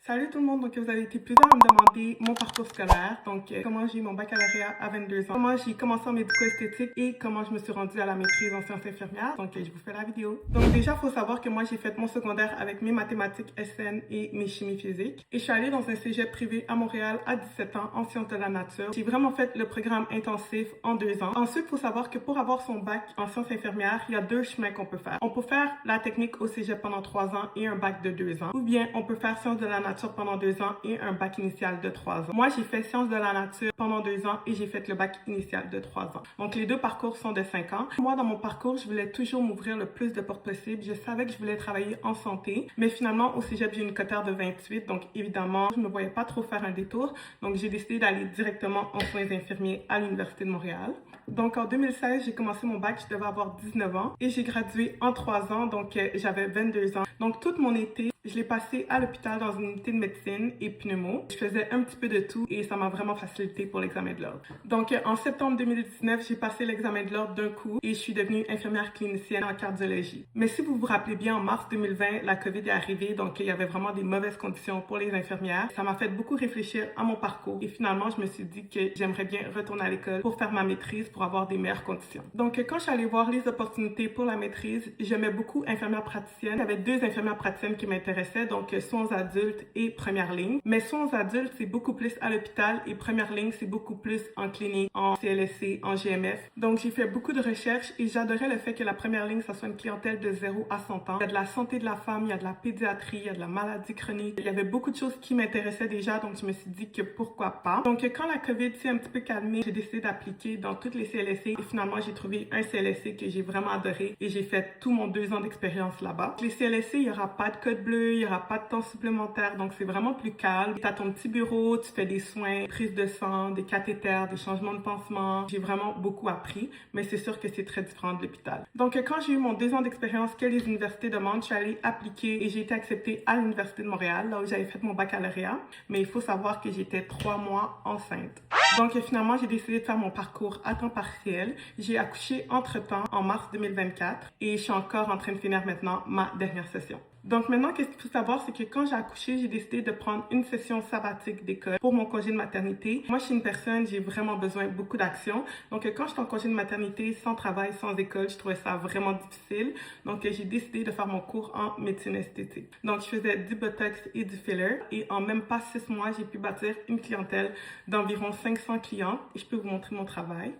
Salut tout le monde, donc vous avez été plusieurs à me demander mon parcours scolaire, donc comment j'ai eu mon baccalauréat à 22 ans, comment j'ai commencé en médico-esthétique et comment je me suis rendue à la maîtrise en sciences infirmières, donc je vous fais la vidéo. Donc déjà, il faut savoir que moi j'ai fait mon secondaire avec mes mathématiques SN et mes chimies physiques et je suis allée dans un cégep privé à Montréal à 17 ans en sciences de la nature. J'ai vraiment fait le programme intensif en 2 ans. Ensuite, il faut savoir que pour avoir son bac en sciences infirmières, il y a deux chemins qu'on peut faire. On peut faire la technique au cégep pendant 3 ans et un bac de 2 ans, ou bien on peut faire sciences de la nature pendant 2 ans et un bac initial de 3 ans. Moi, j'ai fait sciences de la nature pendant 2 ans et j'ai fait le bac initial de 3 ans. Donc, les deux parcours sont de 5 ans. Moi, dans mon parcours, je voulais toujours m'ouvrir le plus de portes possible. Je savais que je voulais travailler en santé, mais finalement, au cégep, j'ai une cotère de 28. Donc, évidemment, je ne me voyais pas trop faire un détour. Donc, j'ai décidé d'aller directement en soins infirmiers à l'Université de Montréal. Donc, en 2016, j'ai commencé mon bac. Je devais avoir 19 ans et j'ai gradué en 3 ans. Donc, j'avais 22 ans. Donc, tout mon été, je l'ai passé à l'hôpital dans une unité de médecine et pneumo. Je faisais un petit peu de tout et ça m'a vraiment facilité pour l'examen de l'ordre. Donc, en septembre 2019, j'ai passé l'examen de l'ordre d'un coup et je suis devenue infirmière clinicienne en cardiologie. Mais si vous vous rappelez bien, en mars 2020, la COVID est arrivée, donc il y avait vraiment des mauvaises conditions pour les infirmières. Ça m'a fait beaucoup réfléchir à mon parcours et finalement, je me suis dit que j'aimerais bien retourner à l'école pour faire ma maîtrise pour avoir des meilleures conditions. Donc, quand je suis allée voir les opportunités pour la maîtrise, j'aimais beaucoup infirmière praticienne. Il y avait deux infirmières praticiennes qui m'intéressaient, donc soins aux adultes et première ligne. Mais soins aux adultes, c'est beaucoup plus à l'hôpital et première ligne, c'est beaucoup plus en clinique, en CLSC, en GMF. Donc, j'ai fait beaucoup de recherches et j'adorais le fait que la première ligne, ça soit une clientèle de 0 à 100 ans. Il y a de la santé de la femme, il y a de la pédiatrie, il y a de la maladie chronique. Il y avait beaucoup de choses qui m'intéressaient déjà, donc je me suis dit que pourquoi pas. Donc, quand la COVID s'est un petit peu calmée, j'ai décidé d'appliquer dans toutes les CLSC et finalement, j'ai trouvé un CLSC que j'ai vraiment adoré et j'ai fait tout mon 2 ans d'expérience là-bas. Les CLSC, il n'y aura pas de code bleu, il n'y aura pas de temps supplémentaire, donc c'est vraiment plus calme. Tu as ton petit bureau, tu fais des soins, prise de sang, des cathéters, des changements de pansement. J'ai vraiment beaucoup appris, mais c'est sûr que c'est très différent de l'hôpital. Donc, quand j'ai eu mon 2 ans d'expérience que les universités demandent, je suis allée appliquer et j'ai été acceptée à l'Université de Montréal, là où j'avais fait mon baccalauréat. Mais il faut savoir que j'étais 3 mois enceinte. Donc, finalement, j'ai décidé de faire mon parcours à temps partiel. J'ai accouché entre-temps en mars 2024 et je suis encore en train de finir maintenant ma dernière session. Donc maintenant, qu'est-ce qu'il faut savoir, c'est que quand j'ai accouché, j'ai décidé de prendre une session sabbatique d'école pour mon congé de maternité. Moi, je suis une personne, j'ai vraiment besoin de beaucoup d'action. Donc quand j'étais en congé de maternité, sans travail, sans école, je trouvais ça vraiment difficile. Donc j'ai décidé de faire mon cours en médecine esthétique. Donc je faisais du botox et du filler et en même pas 6 mois, j'ai pu bâtir une clientèle d'environ 500 clients et je peux vous montrer mon travail.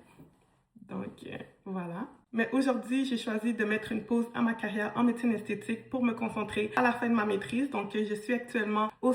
Donc, voilà. Mais aujourd'hui, j'ai choisi de mettre une pause à ma carrière en médecine esthétique pour me concentrer à la fin de ma maîtrise. Donc, je suis actuellement au